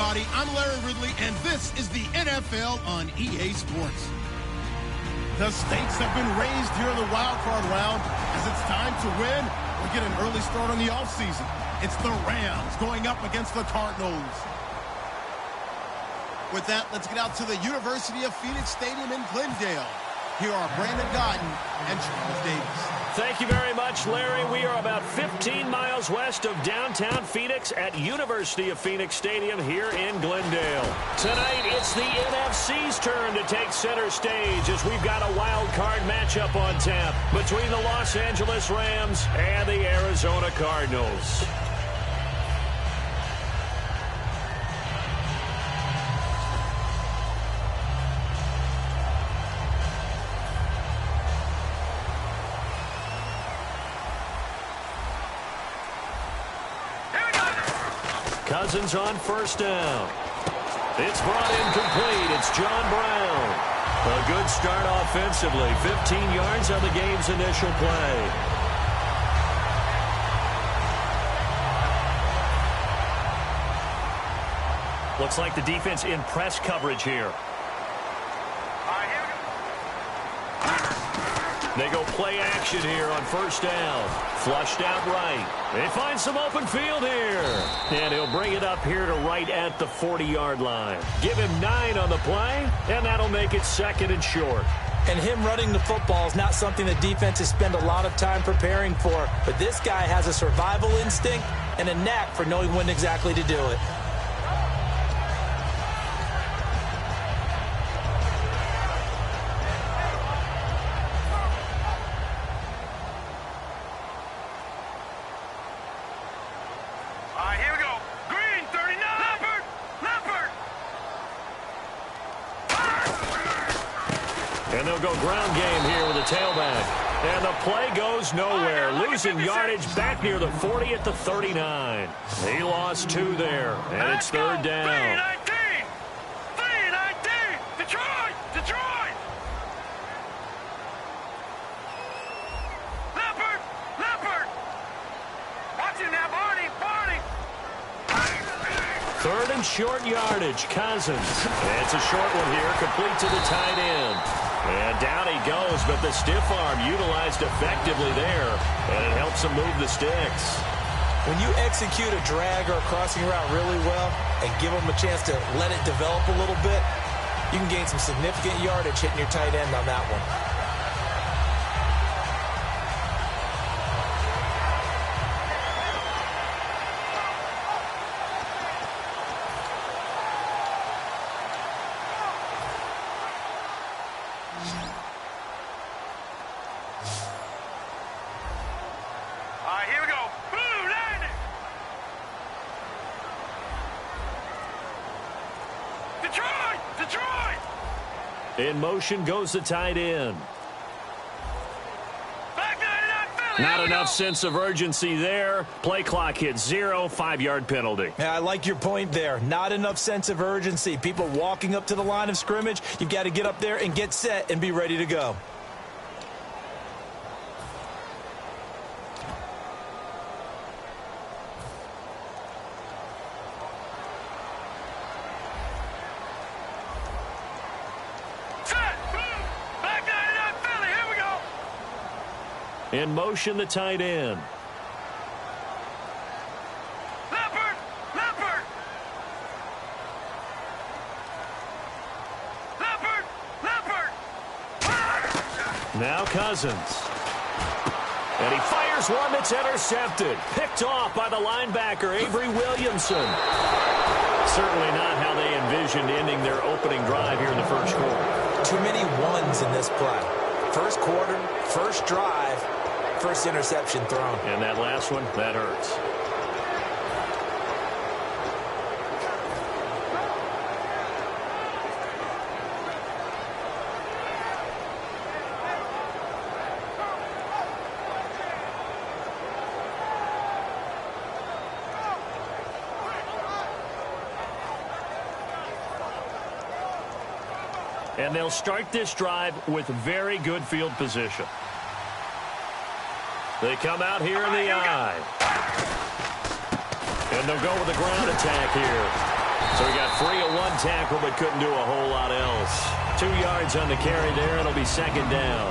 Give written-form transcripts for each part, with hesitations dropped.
everybody. I'm Larry Ridley, and this is the NFL on EA Sports. The stakes have been raised here in the wild card round as it's time to win or get an early start on the offseason. It's the Rams going up against the Cardinals. With that, let's get out to the University of Phoenix Stadium in Glendale. Here are Brandon Godden and Charles Davis. Thank you very much, Larry. We are about 15 miles west of downtown Phoenix at University of Phoenix Stadium here in Glendale. Tonight, it's the NFC's turn to take center stage as we've got a wild card matchup on tap between the Los Angeles Rams and the Arizona Cardinals. Cousins on first down. It's brought in complete. It's John Brown. A good start offensively. 15 yards on the game's initial play. Looks like the defense in press coverage here. They go play action here on first down. Flushed out right. They find some open field here. And he'll bring it up here to right at the 40-yard line. Give him 9 on the play, and that'll make it second and short. And him running the football is not something the defenses spend a lot of time preparing for. But this guy has a survival instinct and a knack for knowing when exactly to do it. And they'll go ground game here with a tailback. And the play goes nowhere. Losing yardage back near the 40 at the 39. He lost 2 there. And it's third down. Detroit! Leopard! Watch him now, Barney! Third and short yardage. Cousins. It's a short one here. Complete to the tight end. And down he goes, but the stiff arm utilized effectively there. And it helps him move the sticks. When you execute a drag or a crossing route really well and give them a chance to let it develop a little bit, you can gain some significant yardage hitting your tight end on that one. Here we go. Blue landing. Detroit! In motion goes the tight end. Not enough sense of urgency there. Play clock hits 0, 5-yard penalty. Yeah, I like your point there. Not enough sense of urgency. People walking up to the line of scrimmage, you've got to get up there and get set and be ready to go. In motion, the tight end. Leopard! Now Cousins. And he fires one that's intercepted. Picked off by the linebacker, Avery Williamson. Certainly not how they envisioned ending their opening drive here in the first quarter. Too many ones in this play. First quarter, first drive, first interception thrown. And that last one, that hurts. And they'll start this drive with very good field position. They come out here in the eye. And they'll go with a ground attack here. So we got 3 of 1 tackle, but couldn't do a whole lot else. 2 yards on the carry there. It'll be second down.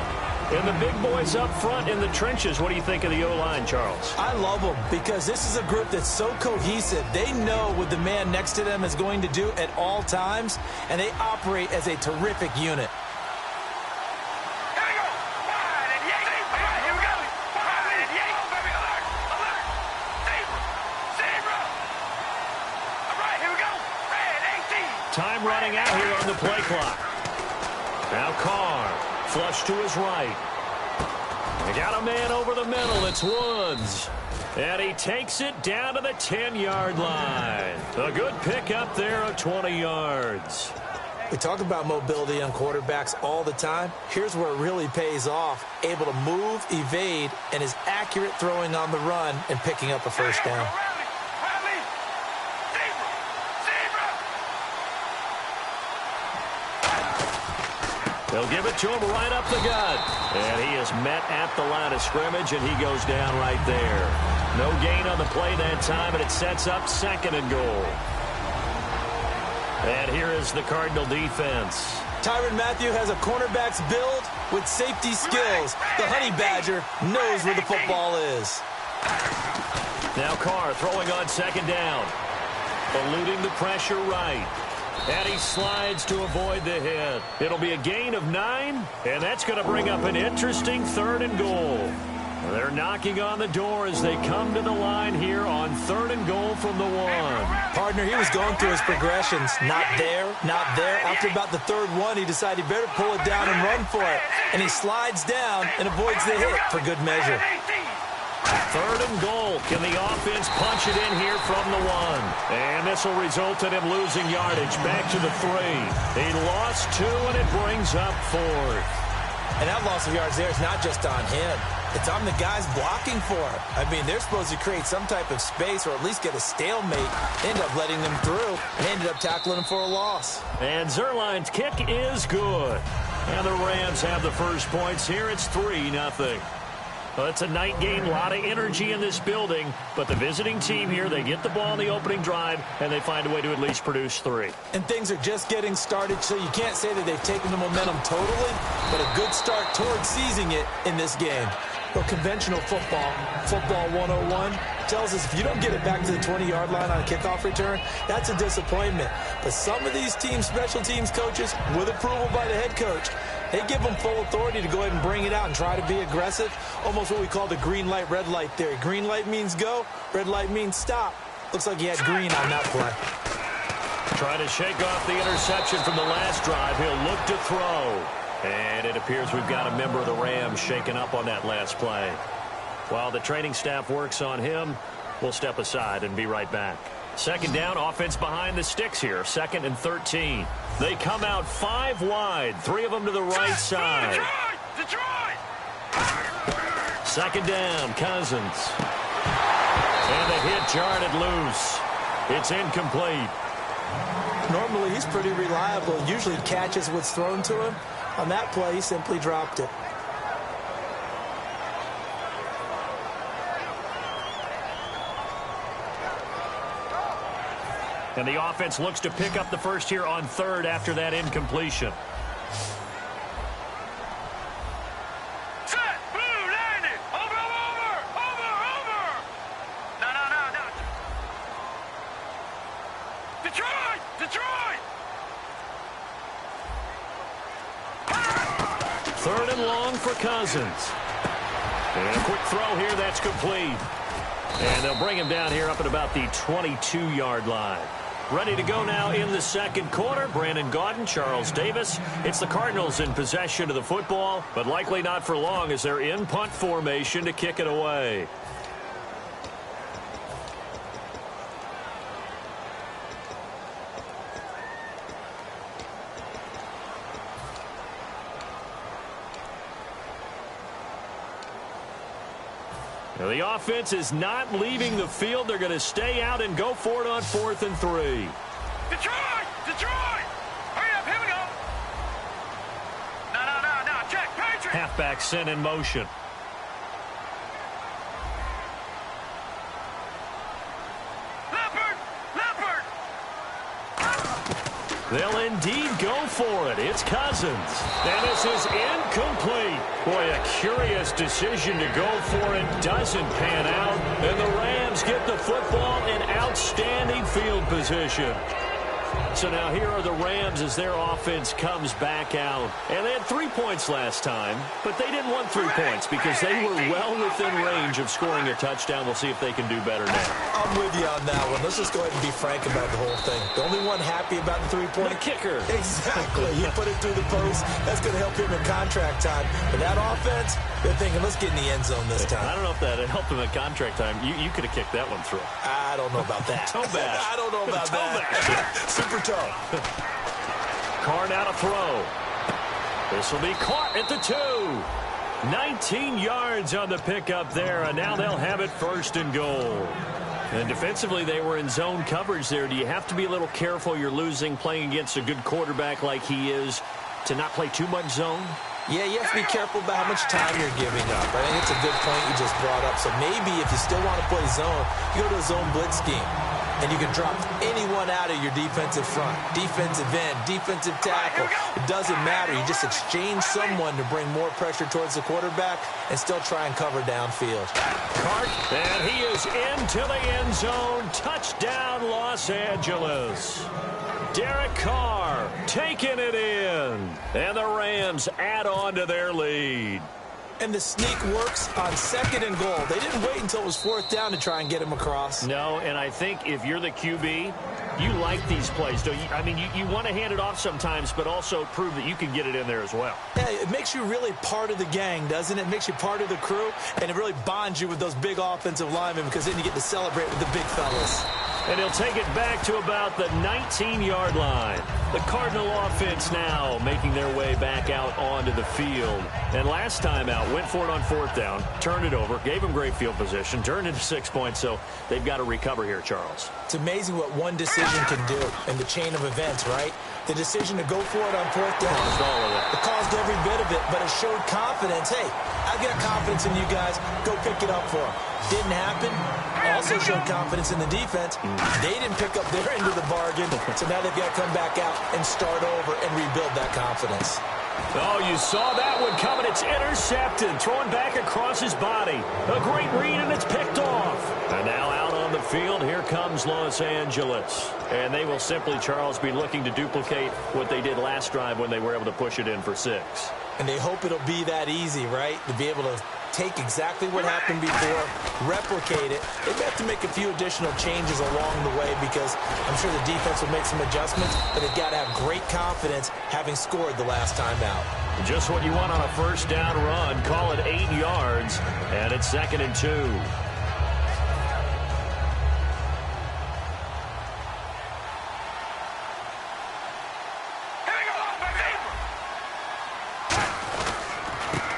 And the big boys up front in the trenches, what do you think of the O-line, Charles? I love them because this is a group that's so cohesive. They know what the man next to them is going to do at all times, and they operate as a terrific unit. Time running out here on the play clock. Now Carr, flush to his right. They got a man over the middle. It's Woods. And he takes it down to the 10-yard line. A good pickup there of 20 yards. We talk about mobility on quarterbacks all the time. Here's where it really pays off. Able to move, evade, and is accurate throwing on the run and picking up a first down. They'll give it to him right up the gut. And he is met at the line of scrimmage, and he goes down right there. No gain on the play that time, and it sets up 2nd and goal. And here is the Cardinal defense. Tyrann Mathieu has a cornerback's build with safety skills. The Honey Badger knows where the football is. Now Carr throwing on 2nd down. Eluding the pressure right. And he slides to avoid the hit. It'll be a gain of 9, and that's going to bring up an interesting 3rd and goal. They're knocking on the door as they come to the line here on 3rd and goal from the 1. Partner, he was going through his progressions. Not there, not there. After about the 3rd one, he decided he better pull it down and run for it. And he slides down and avoids the hit for good measure. 3rd and goal. Can the offense punch it in here from the 1? And this will result in him losing yardage. Back to the 3. He lost 2, and it brings up 4th. And that loss of yards there is not just on him. It's on the guys blocking for him. I mean, they're supposed to create some type of space or at least get a stalemate. They end up letting them through and ended up tackling him for a loss. And Zerline's kick is good. And the Rams have the first points here. It's 3-0. Well, it's a night game, a lot of energy in this building, but the visiting team here, they get the ball in the opening drive, and they find a way to at least produce 3. And things are just getting started, so you can't say that they've taken the momentum totally, but a good start towards seizing it in this game. Well, conventional football 101, tells us if you don't get it back to the 20-yard line on a kickoff return, that's a disappointment. But some of these teams, special teams coaches, with approval by the head coach, they give them full authority to go ahead and bring it out and try to be aggressive, almost what we call the green light, red light theory. Green light means go, red light means stop. Looks like he had green on that play. Trying to shake off the interception from the last drive. He'll look to throw. And it appears we've got a member of the Rams shaken up on that last play. While the training staff works on him, we'll step aside and be right back. 2nd down, offense behind the sticks here. 2nd and 13. They come out 5 wide, 3 of them to the right side. Detroit! 2nd down, Cousins. And the hit jarred it loose. It's incomplete. Normally, he's pretty reliable. Usually catches what's thrown to him. On that play, he simply dropped it. And the offense looks to pick up the first here on 3rd after that incompletion. Set! Blue, landed! Over! No. Detroit! 3rd and long for Cousins. And a quick throw here, that's complete. And they'll bring him down here up at about the 22-yard line. Ready to go now in the 2nd quarter. Brandon Gaudin, Charles Davis. It's the Cardinals in possession of the football, but likely not for long as they're in punt formation to kick it away. Now the offense is not leaving the field. They're going to stay out and go for it on 4th and 3. Detroit! Hurry up, here we go! No, check, Patriot! Halfback sent in motion. Leopard! They'll indeed go for it. It's Cousins. And this is incomplete. Boy, a curious decision to go for it. Doesn't pan out. And the Rams get the football in outstanding field position. So now here are the Rams as their offense comes back out. And they had 3 points last time, but they didn't want 3 points because they were well within range of scoring a touchdown. We'll see if they can do better now. I'm with you on that one. Let's just go ahead and be frank about the whole thing. The only one happy about the 3-point. The kicker. Exactly. He put it through the post. That's going to help him in contract time. But that offense, they're thinking, let's get in the end zone this time. I don't know if that helped him in contract time. You could have kicked that one through. I don't know about that. Toe bash. I don't know about that. Super toe. Carr now to throw. This will be caught at the 2. 19 yards on the pickup there, and now they'll have it 1st and goal. And defensively, they were in zone coverage there. Do you have to be a little careful? You're losing playing against a good quarterback like he is to not play too much zone? Yeah, you have to be careful about how much time you're giving up. I think it's a good point you just brought up. So maybe if you still want to play zone, you go to a zone blitz scheme. And you can drop anyone out of your defensive front. Defensive end, defensive tackle. It doesn't matter. You just exchange someone to bring more pressure towards the quarterback and still try and cover downfield. Cart, and he is into the end zone. Touchdown, Los Angeles. Derek Carr taking it in. And the Rams add on to their lead. And the sneak works on 2nd and goal. They didn't wait until it was 4th down to try and get him across. No, and I think if you're the QB, you like these plays, don't you? I mean, you want to hand it off sometimes, but also prove that you can get it in there as well. Yeah, it makes you really part of the gang, doesn't it? It makes you part of the crew, and it really bonds you with those big offensive linemen because then you get to celebrate with the big fellas. And he'll take it back to about the 19-yard line. The Cardinal offense now making their way back out onto the field. And last time out, went for it on 4th down, turned it over, gave him great field position, turned into 6 points, so they've got to recover here, Charles. It's amazing what one decision can do in the chain of events, right? The decision to go for it on 4th down. Caused all of that. It caused every bit of it, but it showed confidence. Hey, I got confidence in you guys. Go pick it up for them. Didn't happen. Also showed confidence in the defense. They didn't pick up their end of the bargain, so now they've got to come back out and start over and rebuild that confidence. Oh, you saw that one coming. It's intercepted, thrown back across his body. A great read, and it's picked off. And now out on the field, here comes Los Angeles. And they will simply, Charles, be looking to duplicate what they did last drive when they were able to push it in for 6. And they hope it'll be that easy, right? To be able to take exactly what happened before, replicate it. They have to make a few additional changes along the way because I'm sure the defense will make some adjustments, but they've got to have great confidence having scored the last time out. Just what you want on a 1st down run. Call it 8 yards, and it's 2nd and 2.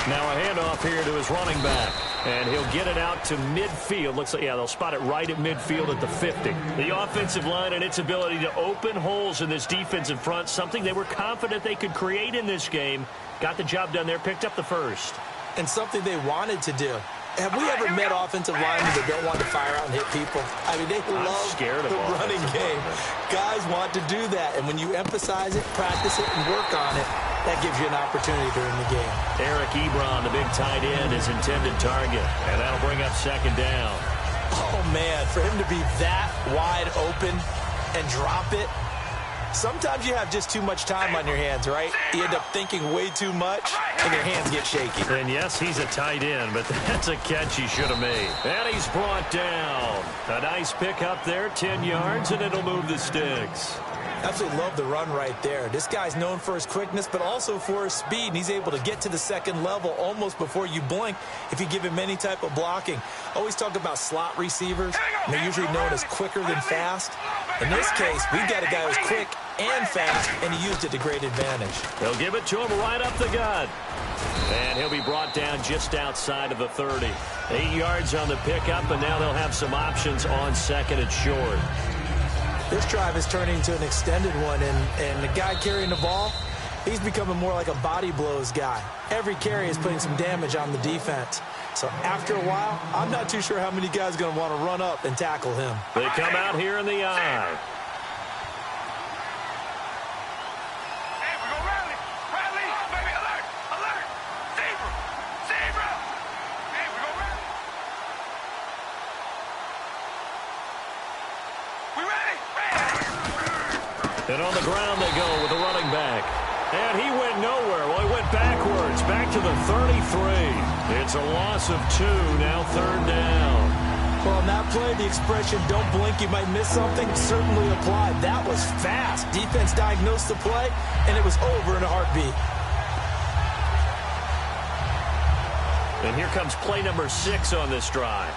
Now a handoff here to his running back. And he'll get it out to midfield. Looks like, yeah, they'll spot it right at midfield at the 50. The offensive line and its ability to open holes in this defensive front, something they were confident they could create in this game. Got the job done there, picked up the 1st. And something they wanted to do. Have we ever met offensive linemen that don't want to fire out and hit people? I mean, they love the running game. Guys want to do that. And when you emphasize it, practice it, and work on it, that gives you an opportunity during the game. Eric Ebron, the big tight end, is intended target. And that'll bring up 2nd down. Oh, man, for him to be that wide open and drop it, sometimes you have just too much time on your hands, right? You end up thinking way too much, and your hands get shaky. And yes, he's a tight end, but that's a catch he should have made. And he's brought down. A nice pick up there, 10 yards, and it'll move the sticks. Absolutely love the run right there. This guy's known for his quickness, but also for his speed. And he's able to get to the 2nd level almost before you blink if you give him any type of blocking. Always talk about slot receivers. And they're usually known as quicker than fast. In this case, we've got a guy who's quick and fast, and he used it to great advantage. They'll give it to him right up the gut. And he'll be brought down just outside of the 30. 8 yards on the pickup, and now they'll have some options on 2nd and short. This drive is turning into an extended one, and the guy carrying the ball, he's becoming more like a body blows guy. Every carry is putting some damage on the defense. So after a while, I'm not too sure how many guys are going to want to run up and tackle him. They come out here in the eye. And on the ground they go with the running back. And he went nowhere. Well, he went backwards, back to the 33. It's a loss of 2, now 3rd down. Well, on that play, the expression, don't blink, you might miss something, certainly applied. That was fast. Defense diagnosed the play, and it was over in a heartbeat. And here comes play number 6 on this drive.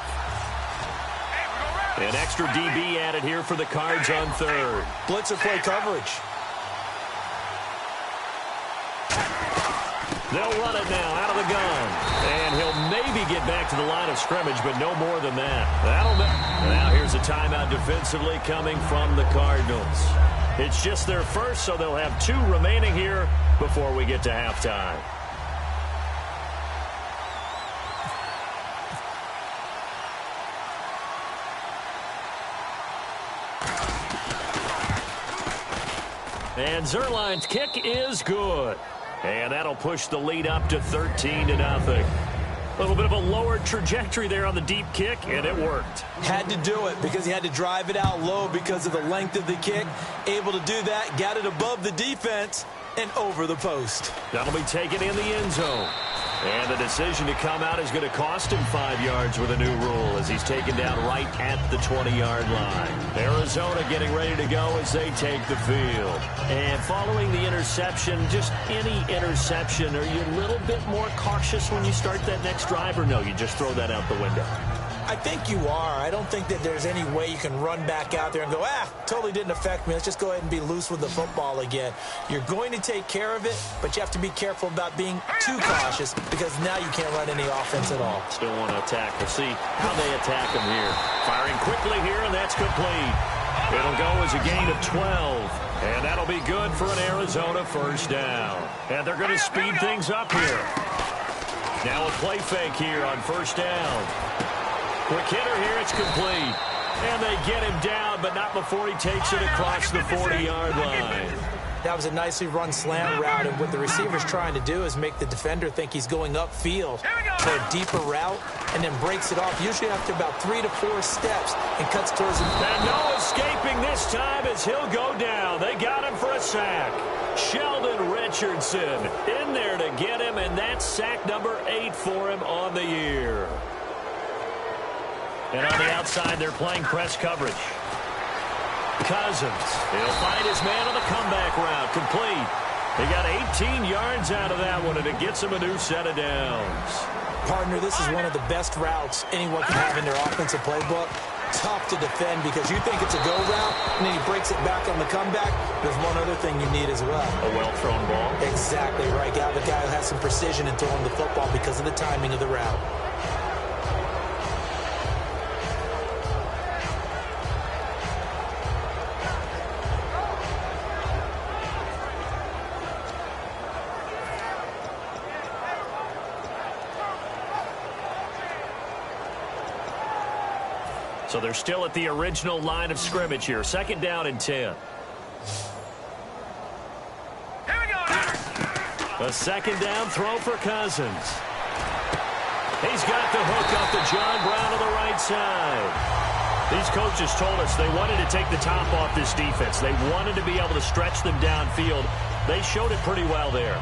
An extra DB added here for the Cards on 3rd. Blitzer play coverage. They'll run it now out of the gun. And he'll maybe get back to the line of scrimmage, but no more than that. Now here's a timeout defensively coming from the Cardinals. It's just their first, so they'll have 2 remaining here before we get to halftime. And Zerline's kick is good. And that'll push the lead up to 13-0. A little bit of a lower trajectory there on the deep kick, and it worked. Had to do it because he had to drive it out low because of the length of the kick. Able to do that, got it above the defense and over the post. That'll be taken in the end zone. And the decision to come out is going to cost him 5 yards with a new rule as he's taken down right at the 20-yard line. Arizona getting ready to go as they take the field. And following the interception, just any interception, are you a little bit more cautious when you start that next drive, or no, you just throw that out the window? I think you are. I don't think that there's any way you can run back out there and go, totally didn't affect me. Let's just go ahead and be loose with the football again. You're going to take care of it, but you have to be careful about being too cautious because now you can't run any offense at all. Still want to attack. We'll see how they attack him here. Firing quickly here, and that's complete. It'll go as a gain of 12, and that'll be good for an Arizona first down. And they're going to speed things up here. Now a play fake here on first down. Quick hitter here, it's complete. And they get him down, but not before he takes it across the 40-yard line. That was a nicely run slant route, and what the receiver's trying to do is make the defender think he's going upfield for a deeper route, and then breaks it off, usually after about 3 to 4 steps, and cuts towards him. And no escaping this time as he'll go down. They got him for a sack. Sheldon Richardson in there to get him, and that's sack number 8 for him on the year. And on the outside, they're playing press coverage. Cousins, he'll find his man on the comeback route. Complete. They got 18 yards out of that one, and it gets him a new set of downs. Partner, this is one of the best routes anyone can have in their offensive playbook. Tough to defend because you think it's a go route, and then he breaks it back on the comeback. There's one other thing you need as well. A well-thrown ball. Exactly right. You have a guy who has some precision in throwing the football because of the timing of the route. So they're still at the original line of scrimmage here. 2nd down and 10. Here we go. A 2nd down throw for Cousins. He's got the hook up to John Brown on the right side. These coaches told us they wanted to take the top off this defense. They wanted to be able to stretch them downfield. They showed it pretty well there.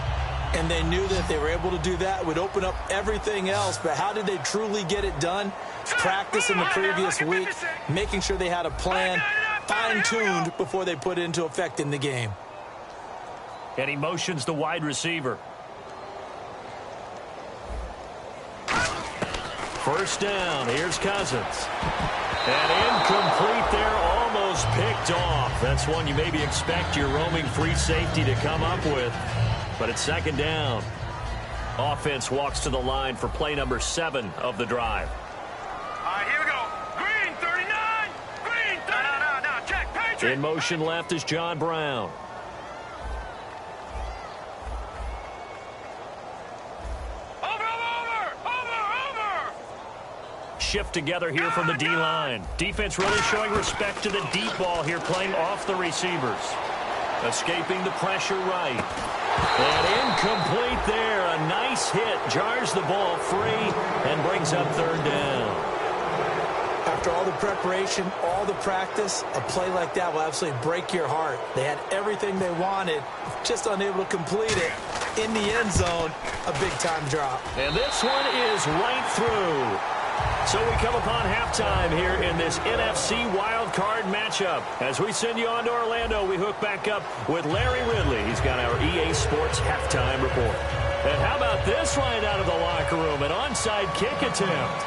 And they knew that if they were able to do that, it would open up everything else. But how did they truly get it done? Practice in the previous week, making sure they had a plan fine-tuned before they put it into effect in the game. And he motions the wide receiver. First down, here's Cousins. And incomplete there, almost picked off. That's one you maybe expect your roaming free safety to come up with. But it's 2nd down. Offense walks to the line for play number 7 of the drive. All right, here we go. Green, 39. Green, 39. No, check. Patriot. In motion left is John Brown. Over. Shift together here from the D-line. Defense really showing respect to the deep ball here, playing off the receivers. Escaping the pressure right. And incomplete there. A nice hit. Jars the ball free and brings up 3rd down. after all the preparation, all the practice, a play like that will absolutely break your heart. They had everything they wanted, just unable to complete it. In the end zone, a big-time drop. And this one is right through. So we come upon halftime here in this NFC wildcard matchup. As we send you on to Orlando, we hook back up with Larry Ridley. He's got our EA Sports halftime report. And how about this right out of the locker room? An onside kick attempt.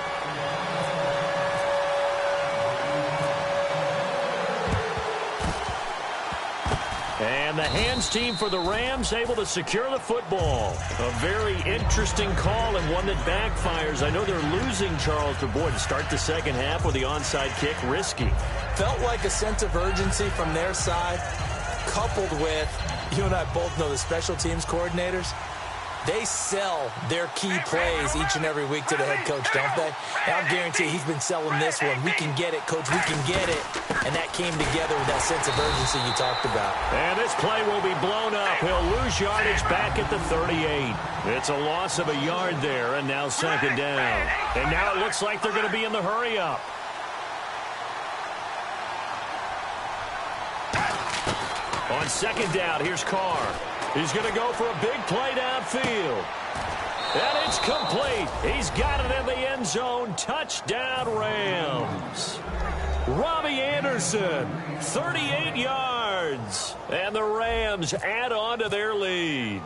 And the hands team for the Rams able to secure the football. A very interesting call and one that backfires. I know they're losing Charles, but boy, to start the second half with the onside kick, risky. Felt like a sense of urgency from their side, coupled with, you and I both know the special teams coordinators. They sell their key plays each and every week to the head coach, don't they? And I'll guarantee he's been selling this one. We can get it, coach, we can get it. And that came together with that sense of urgency you talked about. And this play will be blown up. He'll lose yardage back at the 38. It's a loss of a yard there, and now second down. And now it looks like they're going to be in the hurry-up. On second down, here's Carr. He's going to go for a big play downfield. And it's complete. He's got it in the end zone. Touchdown, Rams. Robbie Anderson, 38 yards. And the Rams add on to their lead.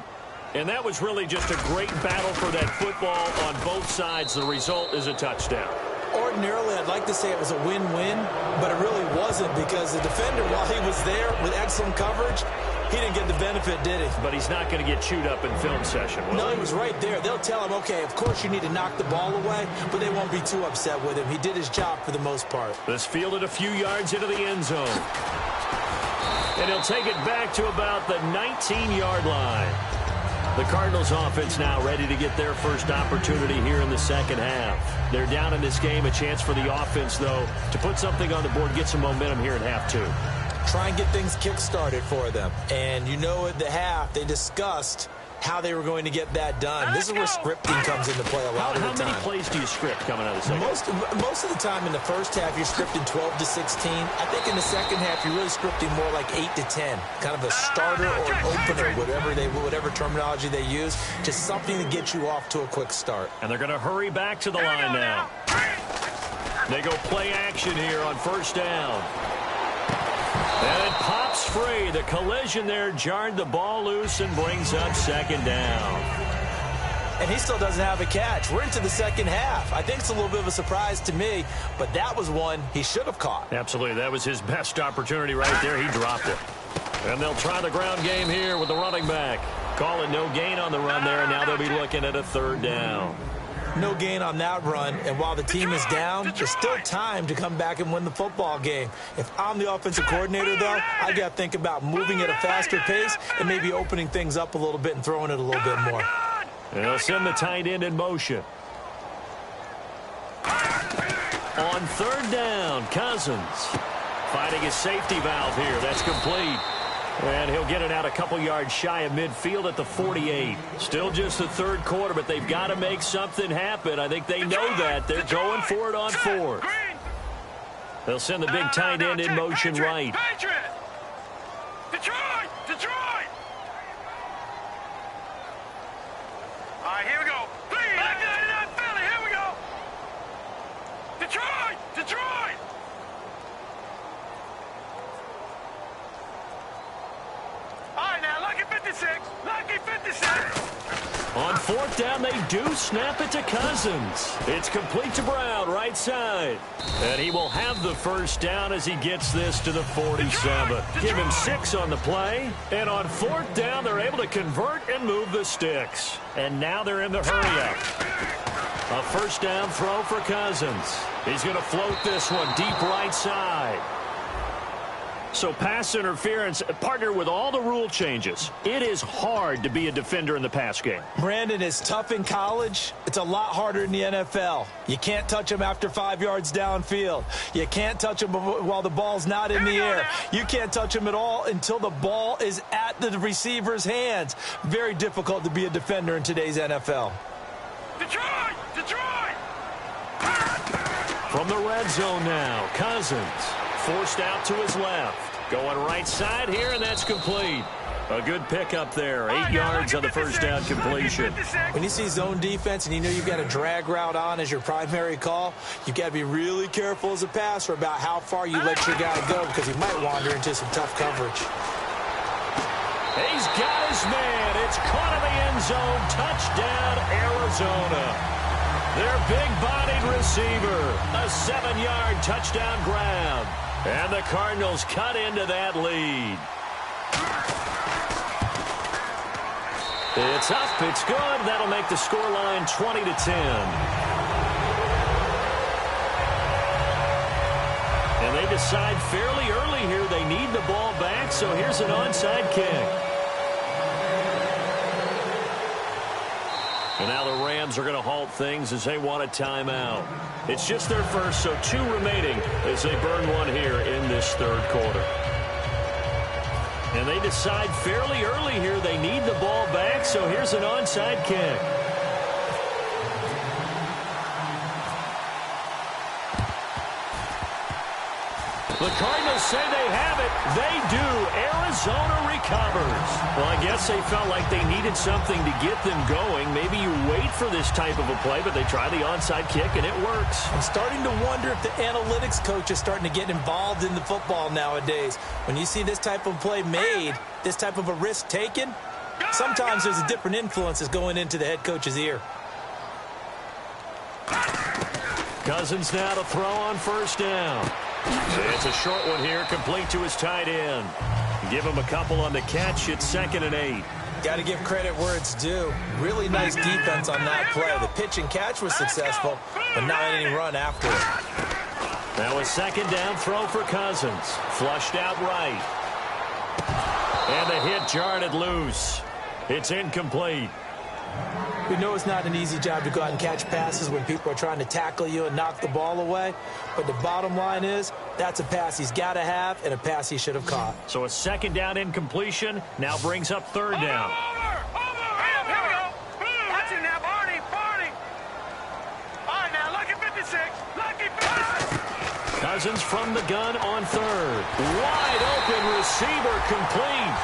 And that was really just a great battle for that football on both sides. The result is a touchdown. Ordinarily, I'd like to say it was a win-win, but it really wasn't because the defender, while he was there with excellent coverage, he didn't get the benefit, did he? But he's not going to get chewed up in film session, will he? No, he was right there. They'll tell him, okay, of course you need to knock the ball away, but they won't be too upset with him. He did his job for the most part. This fielded a few yards into the end zone. And he'll take it back to about the 19-yard line. The Cardinals offense now ready to get their first opportunity here in the second half. They're down in this game. A chance for the offense, though, to put something on the board, get some momentum here in half two. Try and get things kick-started for them. And you know at the half, they discussed how they were going to get that done. This is where scripting comes into play a lot of the time. How many plays do you script coming out of the second? Most of the time in the first half, you're scripting 12 to 16. I think in the second half, you're really scripting more like 8 to 10. Kind of a starter or an opener, whatever terminology they use. Just something to get you off to a quick start. And they're going to hurry back to the line now. They go play action here on first down. And it pops free. The collision there jarred the ball loose and brings up second down. And he still doesn't have a catch. We're into the second half. I think it's a little bit of a surprise to me, but that was one he should have caught. Absolutely. That was his best opportunity right there. He dropped it. And they'll try the ground game here with the running back. Call it no gain on the run there, and now they'll be looking at a third down. No gain on that run, and while the team is down, there's still time to come back and win the football game. If I'm the offensive coordinator, though, I got to think about moving at a faster pace and maybe opening things up a little bit and throwing it a little bit more. And they'll send the tight end in motion. On third down, Cousins finding his safety valve here. That's complete. And he'll get it out a couple yards shy of midfield at the 48. Still just the third quarter, but they've got to make something happen. I think they know that. They're going for it on fourth. They'll send the big tight end in motion right. Detroit! Detroit! All right, here we go. Please. Not Philly. Here we go. Detroit! Detroit! All right, now, lucky 56. Lucky 56. On fourth down, they do snap it to Cousins. It's complete to Brown, right side. And he will have the first down as he gets this to the 47. Give him 6 on the play. And on fourth down, they're able to convert and move the sticks. And now they're in the hurry-up. A first down throw for Cousins. He's going to float this one deep right side. So pass interference, partner with all the rule changes. It is hard to be a defender in the pass game. Brandon, is tough in college. It's a lot harder in the NFL. You can't touch him after 5 yards downfield. You can't touch him while the ball's not in the air. You can't touch him at all until the ball is at the receiver's hands. Very difficult to be a defender in today's NFL. Detroit! Detroit! From the red zone now, Cousins forced out to his left. Going right side here, and that's complete. A good pickup there. 8 yards on the first down completion. When you see zone defense and you know you've got a drag route on as your primary call, you've got to be really careful as a passer about how far you let your guy go because he might wander into some tough coverage. He's got his man. It's caught in the end zone. Touchdown, Arizona. Their big-bodied receiver. A 7-yard touchdown grab. And the Cardinals cut into that lead. It's up. It's good. That'll make the scoreline 20-10. And they decide fairly early here they need the ball back, so here's an onside kick. And now the Rams are going to halt things as they want a timeout. It's just their first, so 2 remaining as they burn one here in this third quarter. And they decide fairly early here they need the ball back, so here's an onside kick. The Cardinals say they have it. They do. Arizona recovers. Well, I guess they felt like they needed something to get them going. Maybe you wait for this type of a play, but they try the onside kick, and it works. I'm starting to wonder if the analytics coach is starting to get involved in the football nowadays. When you see this type of play made, this type of a risk taken, sometimes there's a different influence that's going into the head coach's ear. Cousins now to throw on first down. It's a short one here, complete to his tight end. Give him a couple on the catch. It's 2nd and 8. Got to give credit where it's due. Really nice defense on that play. The pitch and catch was successful, but not any run after it. Now a 2nd down throw for Cousins. Flushed out right. And the hit jarred it loose. It's incomplete. We know it's not an easy job to go out and catch passes when people are trying to tackle you and knock the ball away. But the bottom line is, that's a pass he's got to have and a pass he should have caught. So a 2nd down incompletion now brings up 3rd down. Here we go. Watch it now, Barney. All right, now, lucky 56. Lucky 56. Cousins from the gun on 3rd. Wide open receiver complete.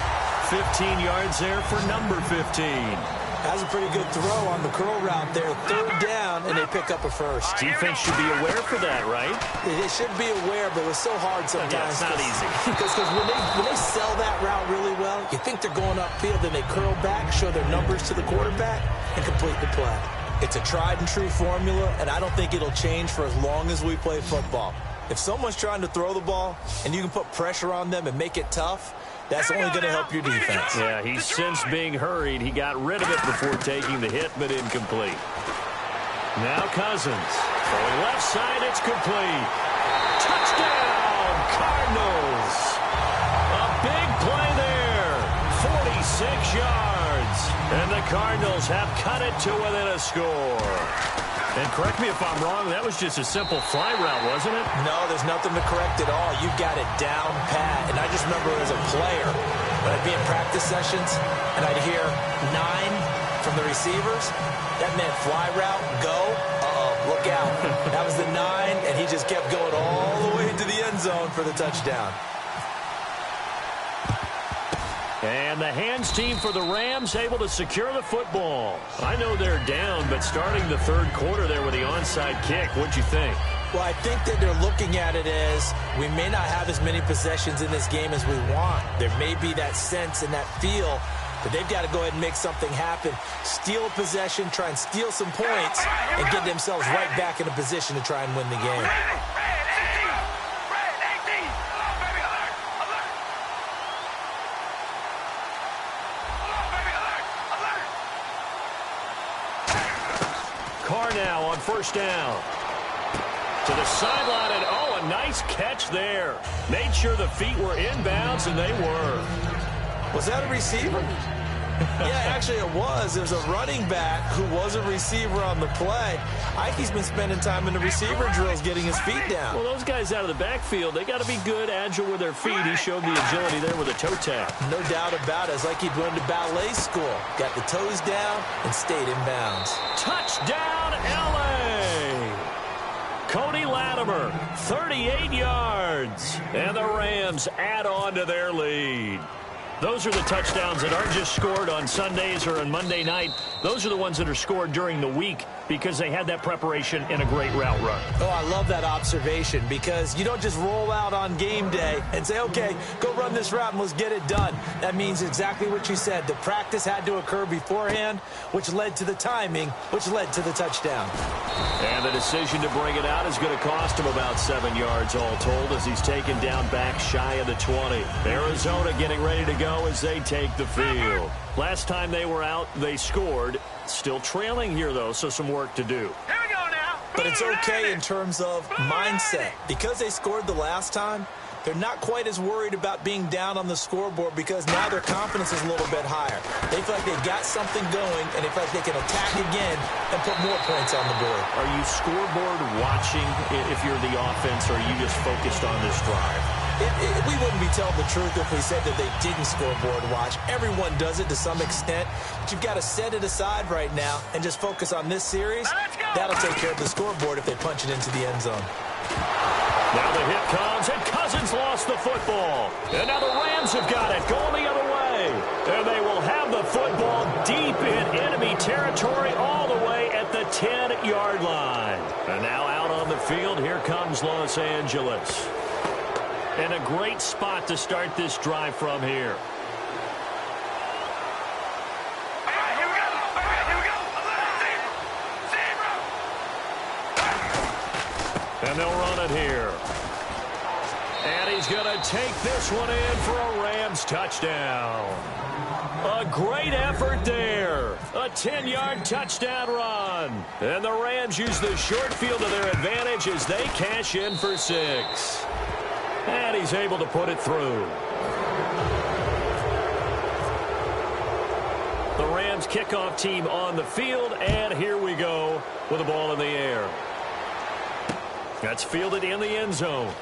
15 yards there for number 15. Has a pretty good throw on the curl route there. 3rd down, and they pick up a first. Defense should be aware for that, right? They should be aware, but it's so hard sometimes. Yeah, it's not easy. Because when they sell that route really well, you think they're going upfield, then they curl back, show their numbers to the quarterback, and complete the play. It's a tried-and-true formula, and I don't think it'll change for as long as we play football. If someone's trying to throw the ball, and you can put pressure on them and make it tough, that's only going to help your defense. Yeah, he's since being hurried. He got rid of it before taking the hit, but incomplete. Now Cousins. Throwing left side, it's complete. Touchdown, Cardinals. A big play there. 46 yards. And the Cardinals have cut it to within a score. And correct me if I'm wrong, that was just a simple fly route, wasn't it? No, there's nothing to correct at all. You've got it down pat. And I just remember as a player, when I'd be in practice sessions and I'd hear 9 from the receivers, that meant fly route, go, look out. That was the 9, and he just kept going all the way into the end zone for the touchdown. And the hands team for the Rams able to secure the football. I know they're down, but starting the 3rd quarter there with the onside kick, what'd you think? Well, I think that they're looking at it as we may not have as many possessions in this game as we want. There may be that sense and that feel, but they've got to go ahead and make something happen. Steal a possession, try and steal some points, and get themselves right back in a position to try and win the game. Now on first down. To the sideline, and a nice catch there. Made sure the feet were inbounds, and they were. Was that a receiver? Yeah, actually it was. There's a running back who was a receiver on the play. Ikey's been spending time in the receiver drills getting his feet down. Well, those guys out of the backfield, they got to be good, agile with their feet. He showed the agility there with a toe tap. No doubt about it. It's like he'd run to ballet school. Got the toes down and stayed in bounds. Touchdown, L.A. Cody Latimer, 38 yards. And the Rams add on to their lead. Those are the touchdowns that aren't just scored on Sundays or on Monday night. Those are the ones that are scored during the week because they had that preparation in a great route run. Oh, I love that observation because you don't just roll out on game day and say, okay, go run this route and let's get it done. That means exactly what you said. The practice had to occur beforehand, which led to the timing, which led to the touchdown. And the decision to bring it out is going to cost him about 7 yards all told as he's taken down back shy of the 20. Arizona getting ready to go as they take the field. Last time they were out, they scored. Still trailing here, though, so some work to do. Here we go now. But it's okay in terms of mindset. Because they scored the last time, they're not quite as worried about being down on the scoreboard because now their confidence is a little bit higher. They feel like they've got something going, and they feel like they can attack again and put more points on the board. Are you scoreboard watching if you're the offense, or are you just focused on this drive? We wouldn't be telling the truth if we said that they didn't scoreboard watch. Everyone does it to some extent, but you've got to set it aside right now and just focus on this series. That'll take care of the scoreboard if they punch it into the end zone. Now the hit comes, and Cousins lost the football. And now the Rams have got it, going the other way. And they will have the football deep in enemy territory all the way at the 10-yard line. And now out on the field, here comes Los Angeles. And a great spot to start this drive from here. And they'll run it here. And he's going to take this one in for a Rams touchdown. A great effort there. A 10-yard touchdown run. And the Rams use the short field to their advantage as they cash in for 6. And he's able to put it through. The Rams kickoff team on the field, and here we go with the ball in the air. That's fielded in the end zone.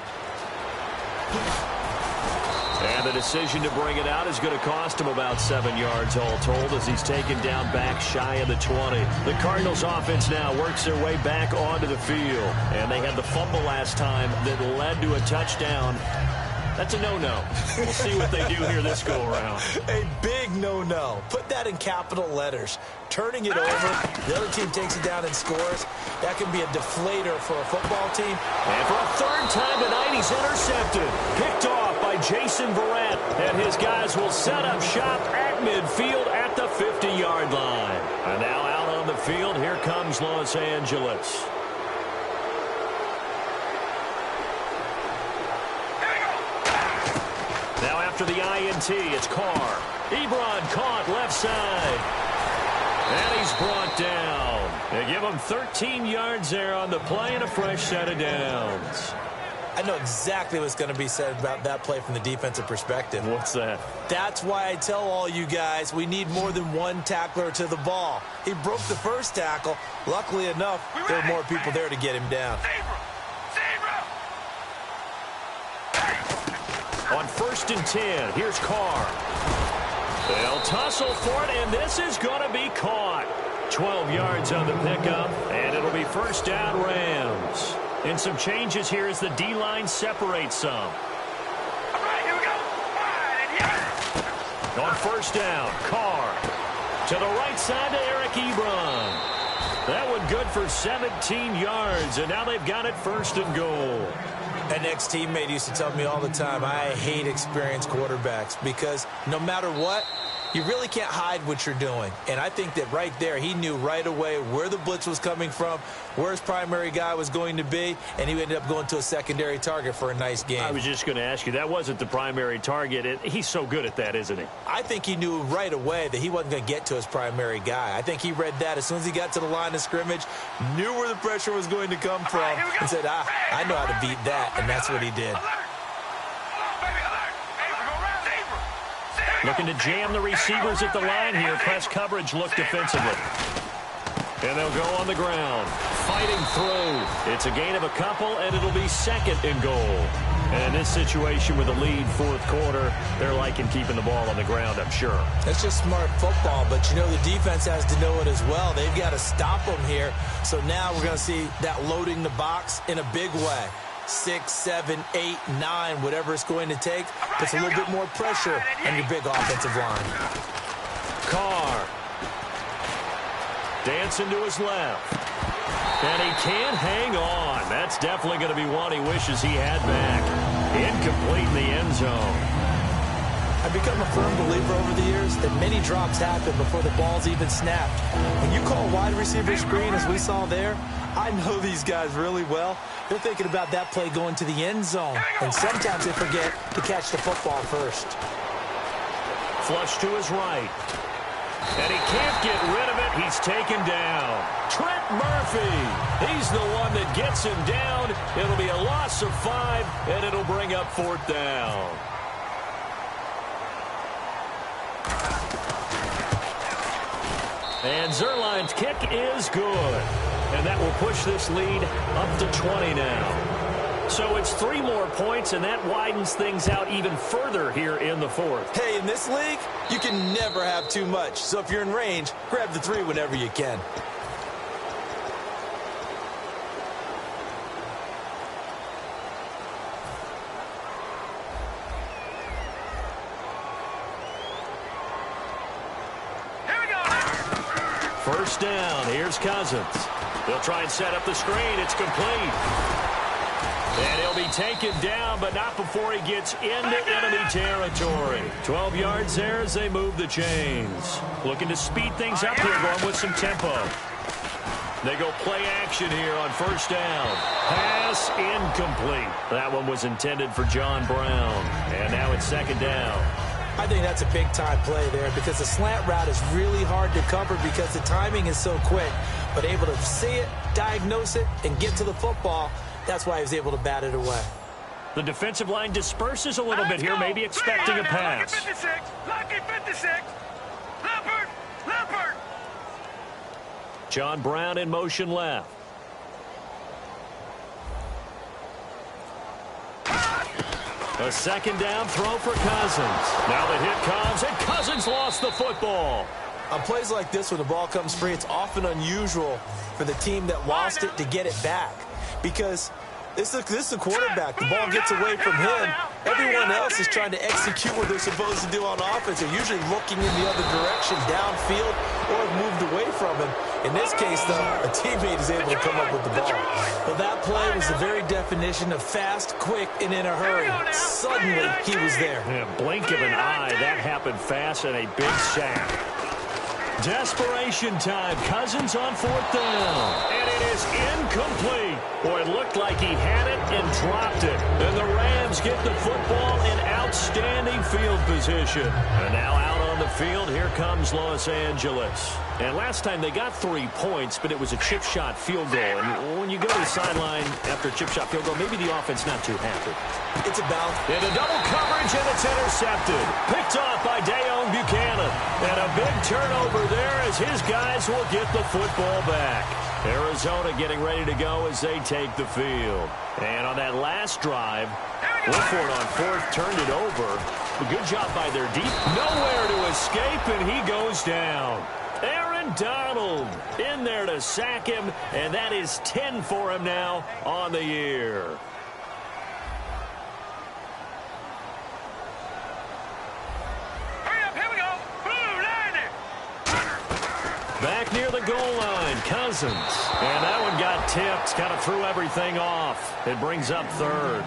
And the decision to bring it out is going to cost him about 7 yards all told as he's taken down back shy of the 20. The Cardinals offense now works their way back onto the field. And they had the fumble last time that led to a touchdown. That's a no-no. We'll see what they do here this go-around. A big no-no. Put that in capital letters. Turning it over, the other team takes it down and scores. That can be a deflator for a football team. And for a third time tonight, he's intercepted. Picked off by Jason Verrett. And his guys will set up shop at midfield at the 50-yard line. And now out on the field, here comes Los Angeles. Now after the INT, it's Carr. Ebron caught left side. And he's brought down. They give him 13 yards there on the play and a fresh set of downs. I know exactly what's going to be said about that play from the defensive perspective. What's that? That's why I tell all you guys we need more than one tackler to the ball. He broke the first tackle. Luckily enough, there were more people there to get him down. On 1st and 10, here's Carr. They'll tussle for it, and this is going to be caught. 12 yards on the pickup, and it'll be first down Rams. And some changes here as the D-line separates some. All right, here we go. On 1st down, Carr. To the right side to Eric Ebron. That one good for 17 yards, and now they've got it 1st and goal. An ex-teammate used to tell me all the time, I hate experienced quarterbacks because no matter what, you really can't hide what you're doing. And I think that right there, he knew right away where the blitz was coming from, where his primary guy was going to be, and he ended up going to a secondary target for a nice game. I was just going to ask you, that wasn't the primary target. He's so good at that, isn't he? I think he knew right away that he wasn't going to get to his primary guy. I think he read that as soon as he got to the line of scrimmage, knew where the pressure was going to come from, and said, I know how to beat that, and that's what he did. Looking to jam the receivers at the line here. Press coverage look defensively. And they'll go on the ground. Fighting through. It's a gain of a couple, and it'll be 2nd and goal. And in this situation with a lead fourth quarter, they're liking keeping the ball on the ground, I'm sure. That's just smart football, but you know the defense has to know it as well. They've got to stop them here. So now we're going to see that loading the box in a big way. 6, 7, 8, 9, whatever it's going to take, puts a little bit more pressure on your big offensive line. Carr. Dancing to his left. And he can't hang on. That's definitely going to be one he wishes he had back. Incomplete in the end zone. I've become a firm believer over the years that many drops happen before the ball's even snapped. When you call a wide receiver screen, as we saw there, I know these guys really well. They're thinking about that play going to the end zone. And sometimes they forget to catch the football first. Flush to his right. And he can't get rid of it. He's taken down. Trent Murphy. He's the one that gets him down. It'll be a loss of 5, and it'll bring up 4th down. And Zerline's kick is good. And that will push this lead up to 20 now. So it's 3 more points, and that widens things out even further here in the 4th. Hey, in this league, you can never have too much. So if you're in range, grab the 3 whenever you can. Here we go. First down. Here's Cousins. They'll try and set up the screen. It's complete. And he'll be taken down, but not before he gets into enemy territory. 12 yards there as they move the chains. Looking to speed things up here, going with some tempo. They go play action here on first down. Pass incomplete. That one was intended for John Brown. And now it's second down. I think that's a big-time play there because the slant route is really hard to cover because the timing is so quick. But able to see it, diagnose it, and get to the football, that's why he was able to bat it away. The defensive line disperses a little bit here, maybe expecting a pass. Lucky 56. Lucky 56. Leopard. John Brown in motion left. A second down throw for Cousins. Now the hit comes, and Cousins lost the football. On plays like this, when the ball comes free, it's often unusual for the team that lost it to get it back. Because this is the quarterback. The ball gets away from him. Everyone else is trying to execute what they're supposed to do on offense. They're usually looking in the other direction, downfield, or have moved away from him. In this case, though, a teammate is able to come up with the ball. Well, that play was the very definition of fast, quick, and in a hurry. Suddenly, he was there. Yeah, blink of an eye. That happened fast and a big sack. Desperation time. Cousins on fourth down. And it is incomplete. Boy, it looked like he had it and dropped it. And the Rams get the football in outstanding field position. And now out on the field, here comes Los Angeles. And last time they got 3 points, but it was a chip shot field goal. And when you go to the sideline after a chip shot field goal, maybe the offense not too happy. It's about in a double coverage, and it's intercepted. Picked off by Dayon Buchanan. And a big turnover there as his guys will get the football back. Arizona getting ready to go as they take the field. And on that last drive, Woodford on fourth turned it over. A good job by their deep. Nowhere to escape, and he goes down. Aaron Donald in there to sack him, and that is 10 for him now on the year. Hurry up, here we go. Blue line. Back near the goal line, Cousins. And that one got tipped, kind of threw everything off. It brings up third.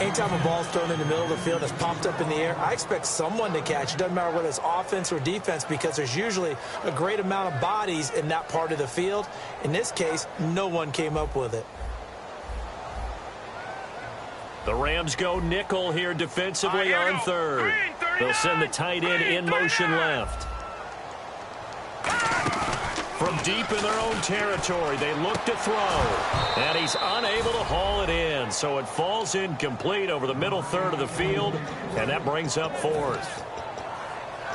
anytime a ball's thrown in the middle of the field, it's popped up in the air, I expect someone to catch. It doesn't matter whether it's offense or defense, because there's usually a great amount of bodies in that part of the field. In this case, no one came up with it. The Rams go nickel here defensively on third. They'll send the tight end in motion left. From deep in their own territory, they look to throw. And he's unable to haul it in. So it falls incomplete over the middle third of the field. And that brings up fourth.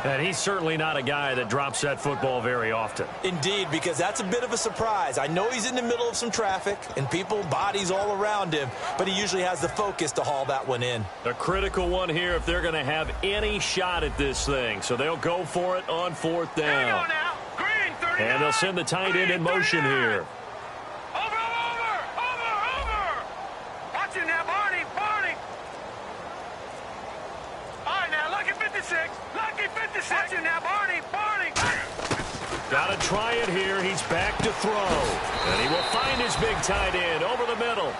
And he's certainly not a guy that drops that football very often. Indeed, because that's a bit of a surprise. I know he's in the middle of some traffic and people, bodies all around him, but he usually has the focus to haul that one in. A critical one here if they're going to have any shot at this thing. So they'll go for it on 4th down. Green, 39. And they'll send the tight end in motion here. Over. Watch it now, Barney. All right, now, lucky 56. Watch it now, Barney. Got to try it here. He's back to throw. And he will find his big tight end over the middle.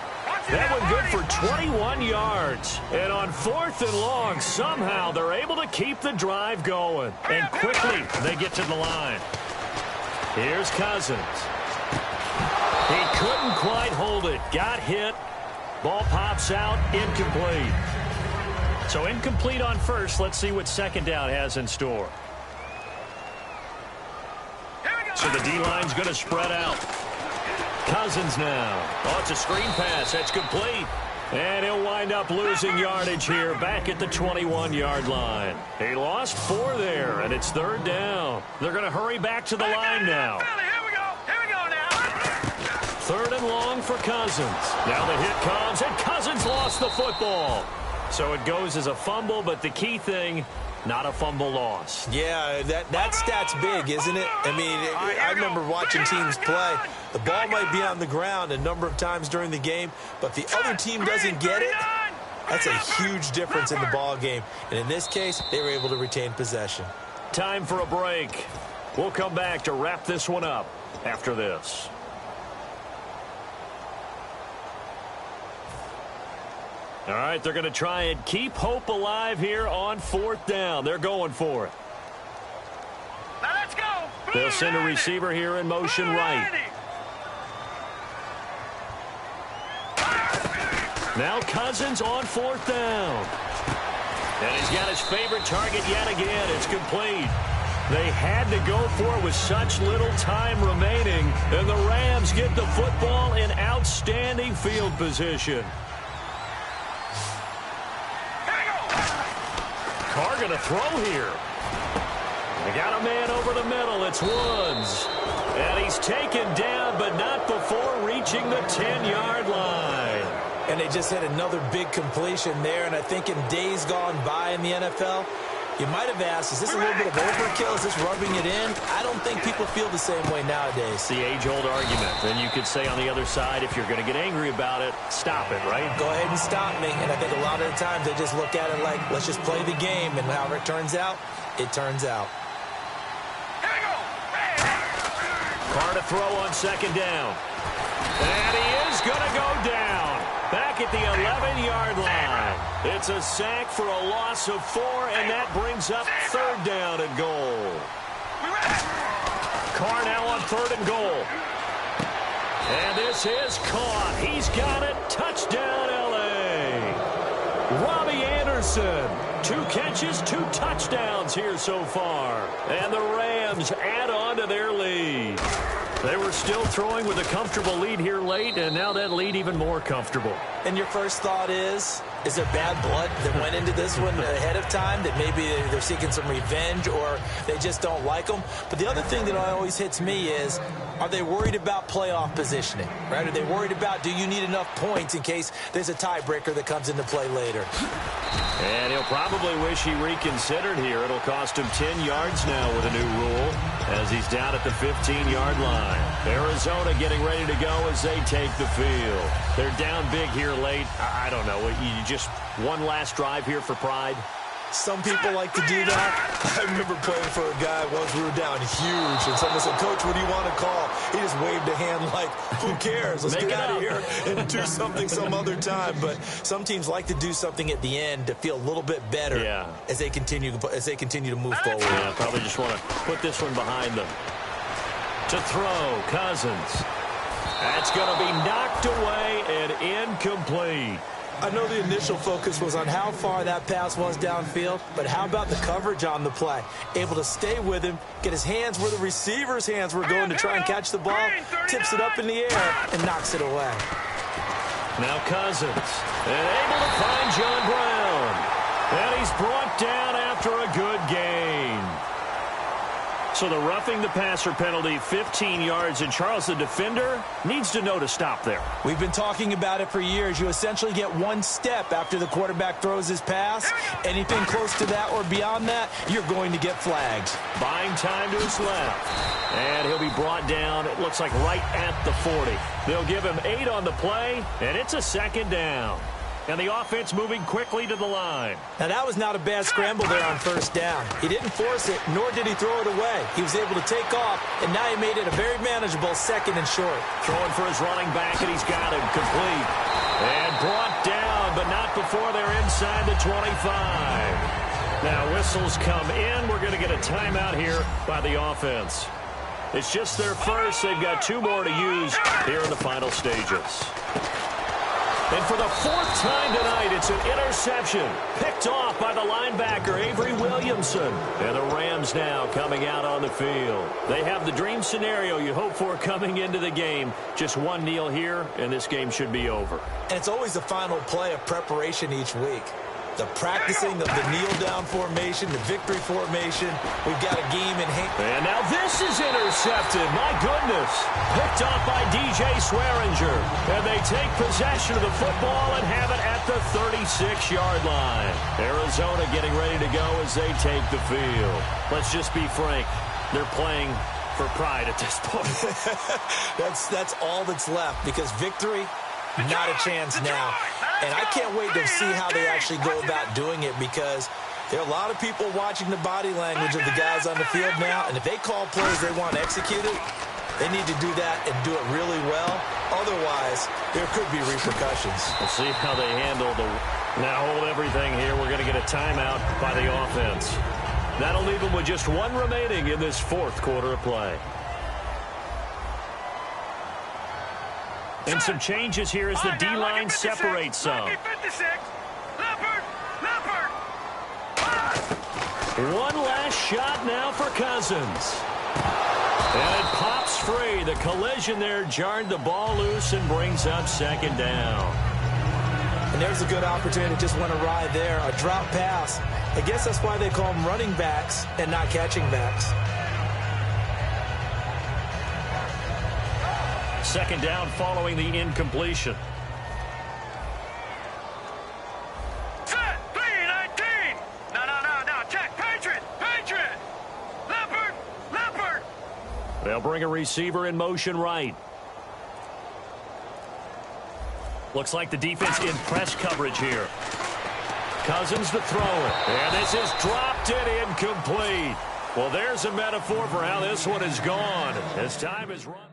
That one good for 21 yards. And on 4th and long, somehow they're able to keep the drive going. And quickly, they get to the line. Here's Cousins. He couldn't quite hold it. Got hit. Ball pops out. Incomplete. So incomplete on first. Let's see what 2nd down has in store. So the D-line's going to spread out. Cousins now. Oh, it's a screen pass. That's complete. And he'll wind up losing yardage here back at the 21-yard line. He lost 4 there, and it's 3rd down. They're going to hurry back to the line now. Here we go now. 3rd and long for Cousins. Now the hit comes, and Cousins lost the football. So it goes as a fumble, but the key thing, not a fumble loss. Yeah, that stat's big, isn't it? I mean, I remember watching teams play. The ball might be on the ground a number of times during the game, but the other team doesn't get it. That's a huge difference in the ball game. And in this case, they were able to retain possession. Time for a break. We'll come back to wrap this one up after this. All right, they're going to try and keep hope alive here on 4th down. They're going for it. Now let's go. They'll send a receiver here in motion right. Now Cousins on 4th down. And he's got his favorite target yet again. It's complete. They had to go for it with such little time remaining. And the Rams get the football in outstanding field position. Carr going to throw here. They got a man over the middle. It's Woods. And he's taken down, but not before reaching the 10-yard line. And they just had another big completion there. And I think in days gone by in the NFL, you might have asked, is this a little bit of overkill? Is this rubbing it in? I don't think people feel the same way nowadays. It's the age-old argument. And you could say on the other side, if you're going to get angry about it, stop it, right? Go ahead and stop me. And I think a lot of the times they just look at it like, let's just play the game. And however it turns out, it turns out. Carr to throw on 2nd down. And he is going to go down. Back at the 11-yard line. It's a sack for a loss of 4, and that brings up 3rd down and goal. Carr now on 3rd and goal. And this is caught. He's got it. Touchdown, L.A. Robbie Anderson. 2 catches, 2 touchdowns here so far. And the Rams add on to their lead. They were still throwing with a comfortable lead here late, and now that lead even more comfortable. And your first thought is there bad blood that went into this one ahead of time, that maybe they're seeking some revenge or they just don't like them? But the other thing that always hits me is, are they worried about playoff positioning, right? Are they worried about, do you need enough points in case there's a tiebreaker that comes into play later? And he'll probably wish he reconsidered here. It'll cost him 10 yards now with a new rule as he's down at the 15-yard line. Arizona getting ready to go as they take the field. They're down big here late. I don't know. You just one last drive here for pride? Some people like to do that. I remember playing for a guy once. We were down huge, and someone said, "Coach, what do you want to call?" He just waved a hand like, "Who cares? Let's get out of here and do something some other time." But some teams like to do something at the end to feel a little bit better as they continue to move forward. Yeah, probably just want to put this one behind them. To throw, Cousins. That's going to be knocked away and incomplete. I know the initial focus was on how far that pass was downfield, but how about the coverage on the play? Able to stay with him, get his hands where the receiver's hands were going to try and catch the ball, tips it up in the air, and knocks it away. Now Cousins, and able to find John Brown. And he's brought down after a good gain. So the roughing the passer penalty, 15 yards, and Charles, the defender, needs to know to stop there. We've been talking about it for years. You essentially get one step after the quarterback throws his pass. Anything close to that or beyond that, you're going to get flagged. Buying time to his left. And he'll be brought down, it looks like right at the 40. They'll give him 8 on the play, and it's a second down. And the offense moving quickly to the line. Now, that was not a bad scramble there on first down. He didn't force it, nor did he throw it away. He was able to take off, and now he made it a very manageable second and short. Throwing for his running back, and he's got him complete. And brought down, but not before they're inside the 25. Now, whistles come in. We're going to get a timeout here by the offense. It's just their first. They've got 2 more to use here in the final stages. And for the 4th time tonight, it's an interception. Picked off by the linebacker, Avery Williamson. And the Rams now coming out on the field. They have the dream scenario you hope for coming into the game. Just one kneel here, and this game should be over. And it's always the final play of preparation each week. The practicing of the kneel-down formation, the victory formation. We've got a game in hand. And now this is intercepted. My goodness. Picked off by DJ Swearinger. And they take possession of the football and have it at the 36-yard line. Arizona getting ready to go as they take the field. Let's just be frank. They're playing for pride at this point. That's all that's left, because victory, not a chance now. And I can't wait to see how they actually go about doing it, because there are a lot of people watching the body language of the guys on the field now, and if they call plays they want executed, they need to do that and do it really well. Otherwise, there could be repercussions. We'll see how they handle the... Now hold everything here. We're going to get a timeout by the offense. That'll leave them with just 1 remaining in this 4th quarter of play. And some changes here as the D-line separates some. One last shot now for Cousins. And it pops free. The collision there jarred the ball loose and brings up 2nd down. And there's a good opportunity. Just went awry there. A drop pass. I guess that's why they call them running backs and not catching backs. 2nd down following the incompletion. Set, 3-19. No. Check. Patriot. Leopard. They'll bring a receiver in motion right. Looks like the defense in press coverage here. Cousins to throw it. And this is dropped and incomplete. Well, there's a metaphor for how this one is gone. As time is run.